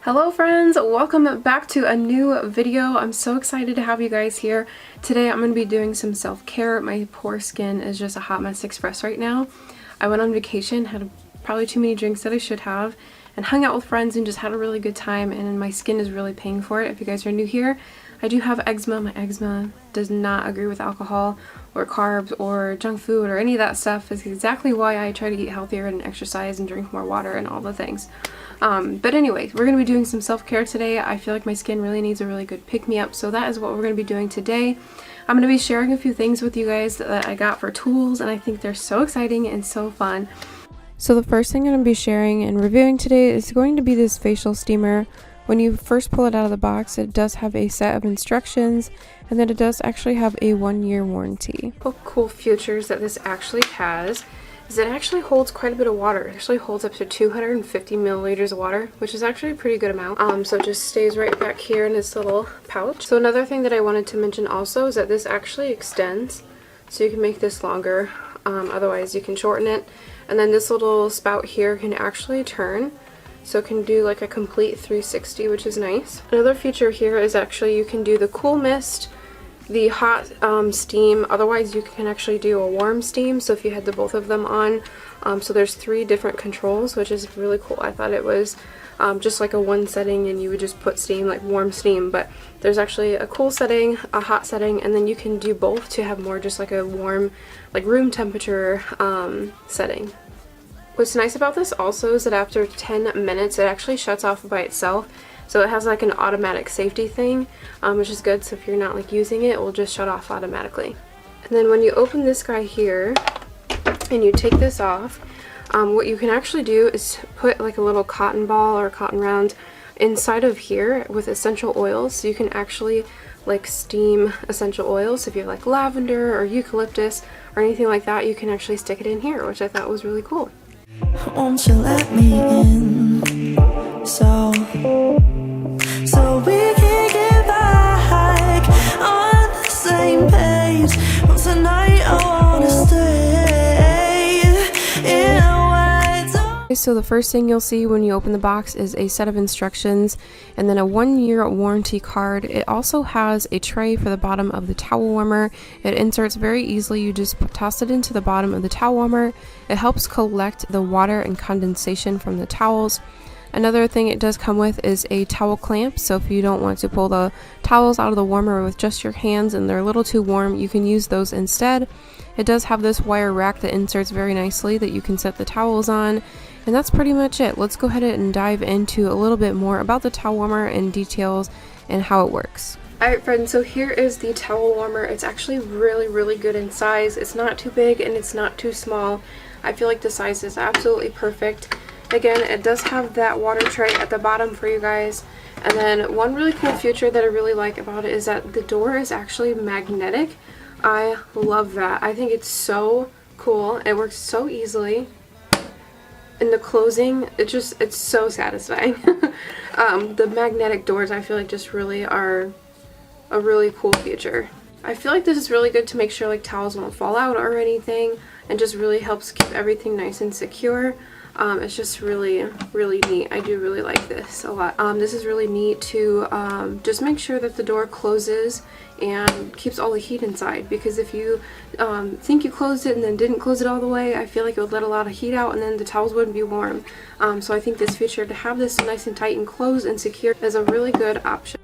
Hello friends, welcome back to a new video. I'm so excited to have you guys here. Today I'm going to be doing some self-care. My poor skin is just a hot mess express right now. I went on vacation, had probably too many drinks that I should have, and hung out with friends and just had a really good time, and my skin is really paying for it. If you guys are new here, I do have eczema. My eczema does not agree with alcohol or carbs or junk food or any of that stuff. It's exactly why I try to eat healthier and exercise and drink more water and all the things. But anyway, we're going to be doing some self-care today. I feel like my skin really needs a really good pick-me-up, so that is what we're going to be doing today. I'm going to be sharing a few things with you guys that I got for tools, and I think they're so exciting and so fun. So the first thing I'm going to be sharing and reviewing today is going to be this facial steamer. When you first pull it out of the box, it does have a set of instructions, and then it does actually have a 1-year warranty. Cool features that this actually has is it actually holds quite a bit of water. It actually holds up to 250 milliliters of water, which is actually a pretty good amount. So it just stays right back here in this little pouch. So another thing that I wanted to mention also is that this actually extends, so you can make this longer. Otherwise you can shorten it. And then this little spout here can actually turn, so it can do like a complete 360, which is nice. Another feature here is actually you can do the cool mist, the hot steam. Otherwise you can actually do a warm steam, so if you had the both of them on. So there's 3 different controls, which is really cool. I thought it was just like a one setting and you would just put steam, like warm steam, but there's actually a cool setting, a hot setting, and then you can do both to have more just like a warm, like room temperature setting. What's nice about this also is that after 10 minutes it actually shuts off by itself. So it has like an automatic safety thing, which is good. So if you're not like using it, it will just shut off automatically. And then when you open this guy here and you take this off, what you can actually do is put like a little cotton ball or cotton round inside of here with essential oils. So you can actually like steam essential oils. So if you have like lavender or eucalyptus or anything like that, you can actually stick it in here, which I thought was really cool. Won't you let me in, so we can get back on the same page? Well, tonight I wanna stay in a way. So the first thing you'll see when you open the box is a set of instructions and then a 1-year warranty card. It also has a tray for the bottom of the towel warmer. It inserts very easily. You just toss it into the bottom of the towel warmer. It helps collect the water and condensation from the towels. Another thing it does come with is a towel clamp, so if you don't want to pull the towels out of the warmer with just your hands and they're a little too warm, you can use those instead. It does have this wire rack that inserts very nicely that you can set the towels on. And that's pretty much it. Let's go ahead and dive into a little bit more about the towel warmer and details and how it works. Alright friends, so here is the towel warmer. It's actually really good in size. It's not too big and it's not too small. I feel like the size is absolutely perfect. Again, it does have that water tray at the bottom for you guys. And then one really cool feature that I really like about it is that the door is actually magnetic. I love that. I think it's so cool. It works so easily. And the closing, it's so satisfying. The magnetic doors I feel like just really are a really cool feature. I feel like this is really good to make sure like towels won't fall out or anything, and just really helps keep everything nice and secure. It's just really neat. I do really like this a lot. This is really neat to just make sure that the door closes and keeps all the heat inside, because if you think you closed it and then didn't close it all the way, I feel like it would let a lot of heat out and then the towels wouldn't be warm. So I think this feature to have this nice and tight and closed and secure is a really good option.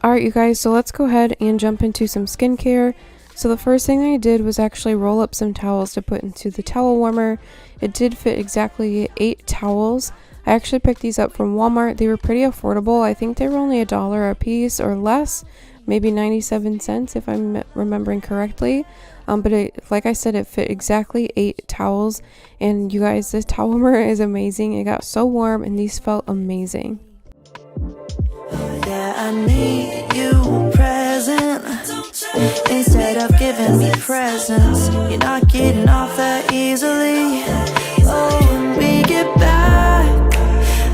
Alright you guys, so let's go ahead and jump into some skincare. So the first thing I did was actually roll up some towels to put into the towel warmer. It did fit exactly 8 towels. I actually picked these up from Walmart. They were pretty affordable. I think they were only $1 a piece or less, maybe 97 cents if I'm remembering correctly. But like I said, it fit exactly 8 towels. And you guys, this towel warmer is amazing. It got so warm and these felt amazing. Yeah, I need you present instead of giving me presents. You're not getting off that easily. Oh, when we get back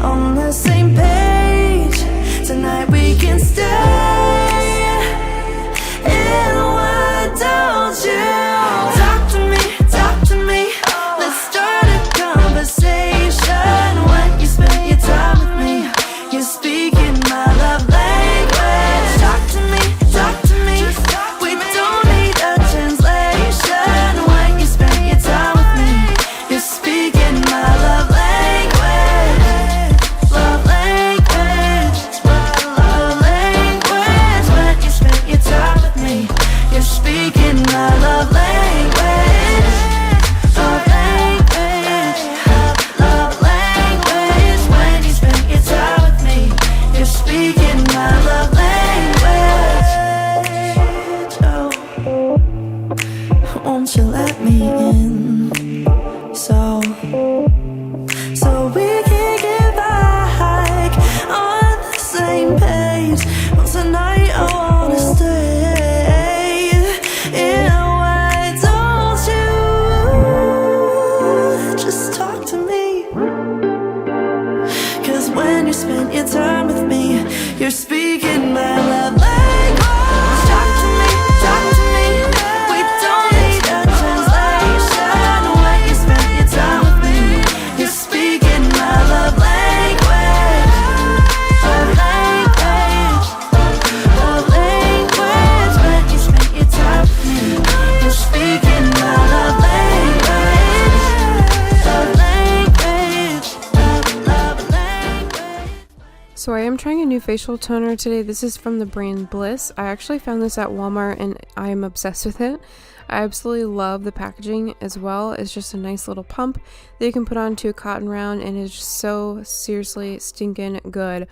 on the same page, tonight we can stay. And why don't you talk to me? Let's start a conversation. When you spend your time with me, you speak You're speaking my love language. Talk to me, talk to me. We don't need a translation. When you spend your time with me, you're speaking my love language. Love language, love language. When you spend your time with me, you're speaking my love language. Love language, love language. So I am trying a new facial toner today. This is from the brand Bliss. I actually found this at Walmart and I am obsessed with it. I absolutely love the packaging as well. It's just a nice little pump that you can put onto a cotton round and it's just so seriously stinking good.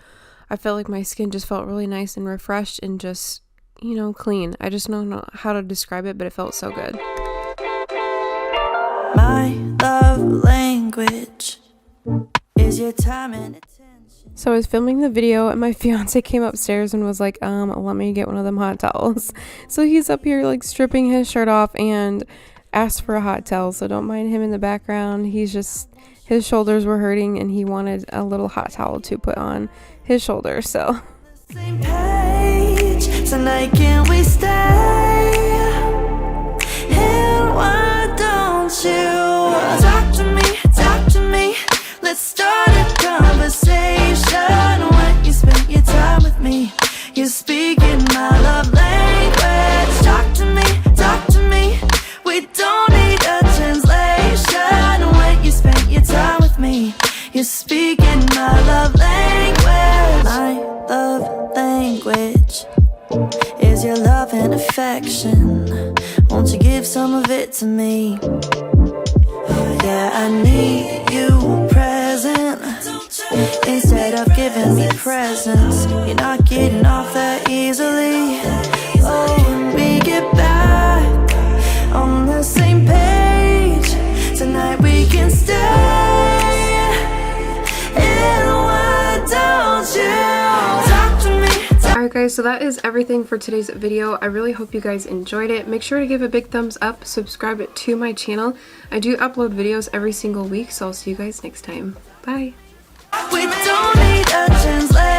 I felt like my skin just felt really nice and refreshed and just, you know, clean. I just don't know how to describe it, but it felt so good. My love language is your time and attention. So I was filming the video and my fiance came upstairs and was like, let me get one of them hot towels. So he's up here like stripping his shirt off and asked for a hot towel. So don't mind him in the background. His shoulders were hurting and he wanted a little hot towel to put on his shoulders. So Same page, tonight can we stay? And why don't you talk to me, let's start a conversation. When you spend your time with me, you're speaking my love language. Talk to me, we don't need a translation. When you spend your time with me, you're speaking my love language. My love language is your love and affection. Won't you give some of it to me? Yeah, I need you present instead of giving me presents. You're not getting off that easily. Oh, when we get back on the same page, tonight we can stay. And why don't you talk to me? alright guys, so that is everything for today's video. I really hope you guys enjoyed it. Make sure to give a big thumbs up, subscribe to my channel. I do upload videos every single week, so I'll see you guys next time. Bye! We don't need a translation.